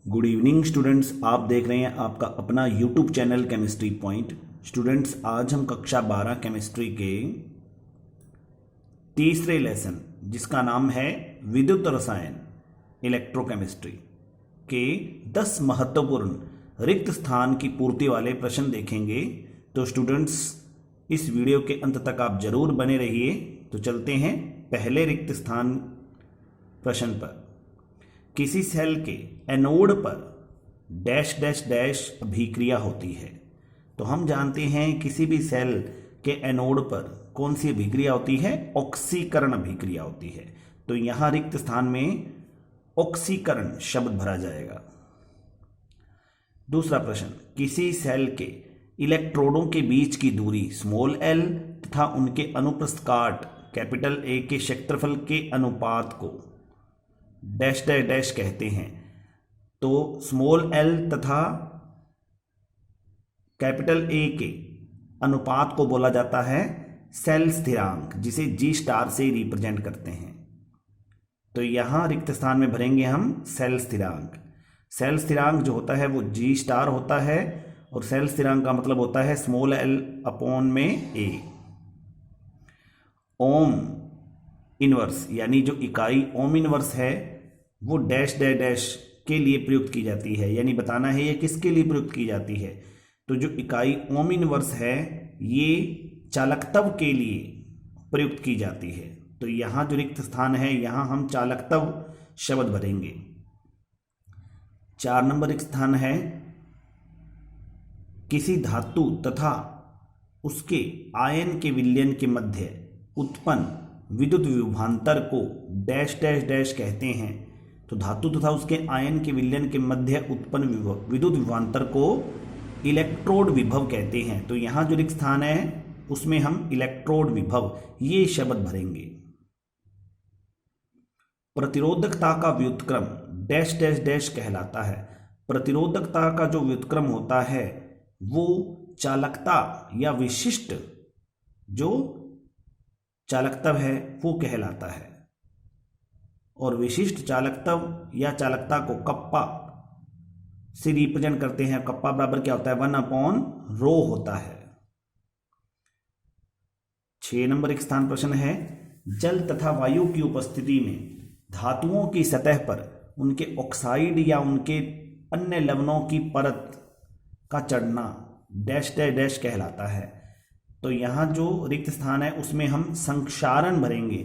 Good evening students, आप देख रहे हैं आपका अपना YouTube channel chemistry point. Students, आज हम कक्षा 12 केमिस्ट्री के तीसरे लेसन जिसका नाम है विद्युत रसायन इलेक्ट्रोकेमिस्ट्री के 10 महत्वपूर्ण रिक्त स्थान की पूर्ति वाले प्रश्न देखेंगे। तो स्टूडेंट्स, इस वीडियो के अंत तक आप जरूर बने रहिए। तो चलते हैं पहले रिक्त स्थान प्रश्न पर। किसी सेल के एनोड पर डैश डैश डैश अभिक्रिया होती है। तो हम जानते हैं किसी भी सेल के एनोड पर कौन सी अभिक्रिया होती है? ऑक्सीकरण अभिक्रिया होती है। तो यहां रिक्त स्थान में ऑक्सीकरण शब्द भरा जाएगा। दूसरा प्रश्न, किसी सेल के इलेक्ट्रोडों के बीच की दूरी स्मॉल एल तथा उनके अनुप्रस्थ काट कैपिटल ए के क्षेत्रफल के अनुपात को डैश डैश डैश कहते हैं। तो स्मॉल एल तथा कैपिटल ए के अनुपात को बोला जाता है सेल स्थिरांक, जिसे जी स्टार से रिप्रेजेंट करते हैं। तो यहां रिक्त स्थान में भरेंगे हम सेल स्थिरांक। सेल स्थिरांक जो होता है वो जी स्टार होता है, और सेल स्थिरांक का मतलब होता है स्मॉल एल अपॉन में ए। ओम इनवर्स यानी जो इकाई ओम इनवर्स है वो डैश डैश डैश के लिए प्रयुक्त की जाती है, यानी बताना है ये किसके लिए प्रयुक्त की जाती है। तो जो इकाई ओम इनवर्स है ये चालकत्व के लिए प्रयुक्त की जाती है। तो यहां जो रिक्त स्थान है यहां हम चालकत्व शब्द भरेंगे। 4 नंबर रिक्त स्थान है, किसी धातु तथा उसके आयन के विलयन के मध्य उत्पन्न विद्युत विभवांतर को डैश डैश डैश कहते हैं। तो धातु तथा उसके आयन के विलयन के मध्य उत्पन्न विद्युत विभवांतर को इलेक्ट्रोड विभव कहते हैं। तो यहां जो रिक्त स्थान है उसमें हम इलेक्ट्रोड विभव ये शब्द भरेंगे। प्रतिरोधकता का व्युत्क्रम डैश डैश डैश कहलाता है। प्रतिरोधकता का जो व्युत्क्रम होता है वो चालकता या विशिष्ट जो चालकत्व है वो कहलाता है, और विशिष्ट चालकत्व या चालकता को कप्पा से रिप्रेजेंट करते हैं। कप्पा बराबर क्या होता है? 1/ρ होता है। 6 नंबर एक स्थान प्रश्न है, जल तथा वायु की उपस्थिति में धातुओं की सतह पर उनके ऑक्साइड या उनके अन्य लवणों की परत का चढ़ना डैश डैश डैश कहलाता है। तो यहाँ जो रिक्त स्थान है उसमें हम संक्षारण भरेंगे,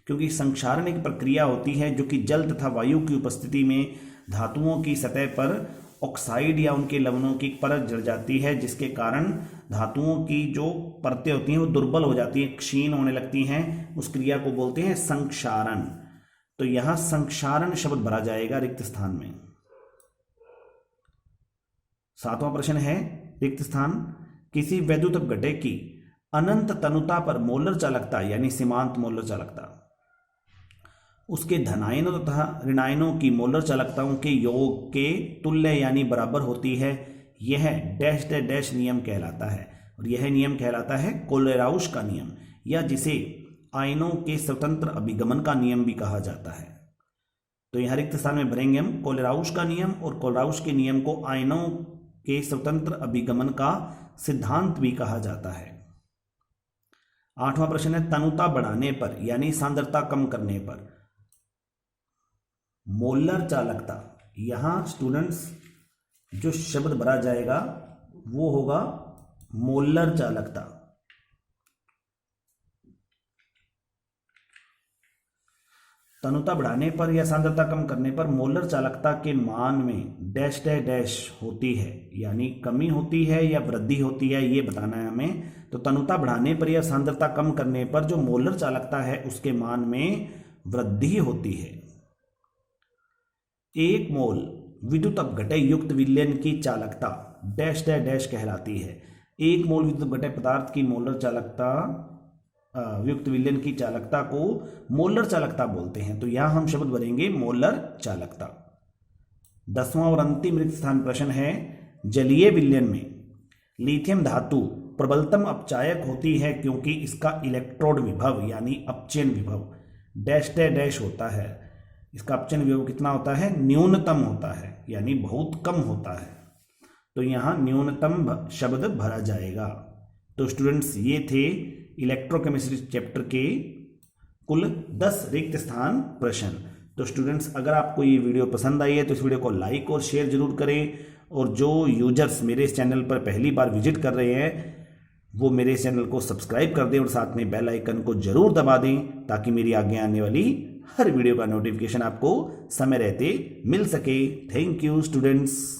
क्योंकि संक्षारण एक प्रक्रिया होती है जो कि जल तथा वायु की उपस्थिति में धातुओं की सतह पर ऑक्साइड या उनके लवणों की परत जड़ जाती है, जिसके कारण धातुओं की जो परतें होती हैं वो दुर्बल हो जाती हैं, क्षीण होने लगती हैं। उस क्रिया को बोलते हैं संक्षारण। तो यहां संक्षारण शब्द भरा जाएगा रिक्त स्थान में। 7वां प्रश्न है, रिक्त स्थान, किसी वैद्युत घटक की अनंत तनुता पर मोलर चालकता यानी सीमांत मोलर चालकता उसके धनायनों तथा ऋणायनों की मोलर चालकताओं के योग के तुल्य यानी बराबर होती है। यह डैश डैश डैश नियम कहलाता है, और यह नियम कहलाता है कोलेराउश का नियम, या जिसे आयनों के स्वतंत्र अभिगमन का नियम भी कहा जाता है। तो यहां रिक्त स्थान में भरेंगे हम कोलेराउश का नियम, और कोलेराउश के नियम को आयनों के स्वतंत्र अभिगमन का सिद्धांत भी कहा जाता है। 8वां प्रश्न है, तनुता बढ़ाने पर यानी सांद्रता कम करने पर मोलर चालकता। यहां स्टूडेंट्स जो शब्द भरा जाएगा वो होगा मोलर चालकता। तनुता बढ़ाने पर या सांद्रता कम करने पर मोलर चालकता के मान में डैश डैश डैश होती है, यानी कमी होती है या वृद्धि होती है, ये बताना है हमें। तो तनुता बढ़ाने पर या सांद्रता कम करने पर जो मोलर चालकता है उसके मान में वृद्धि होती है। 1 मोल विद्युत अपघटय युक्त विलयन की चालकता डैश डैश डैश कहलाती है। 1 मोल विद्युत अपघटय पदार्थ की मोलर चालकता युक्त विलयन की चालकता को मोलर चालकता बोलते हैं। तो यहां हम शब्द भरेंगे मोलर चालकता। 10वां और अंतिम रिक्त स्थान प्रश्न है, जलीय विलयन में लिथियम धातु प्रबलतम अपचायक होती है क्योंकि इसका इलेक्ट्रोड विभव यानी अपचयन विभव डैश डैश डैश होता है। इसका अपचन विभव कितना होता है? न्यूनतम होता है, यानी बहुत कम होता है। तो यहाँ न्यूनतम शब्द भरा जाएगा। तो स्टूडेंट्स ये थे इलेक्ट्रोकेमिस्ट्री चैप्टर के कुल 10 रिक्त स्थान प्रश्न। तो स्टूडेंट्स अगर आपको ये वीडियो पसंद आई है तो इस वीडियो को लाइक और शेयर जरूर करें, और जो यूजर्स मेरे इस चैनल पर पहली बार विजिट कर रहे हैं वो मेरे चैनल को सब्सक्राइब कर दें और साथ में बेल आइकन को जरूर दबा दें, ताकि मेरी आगे आने वाली हर वीडियो का नोटिफिकेशन आपको समय रहते मिल सके। Thank you students.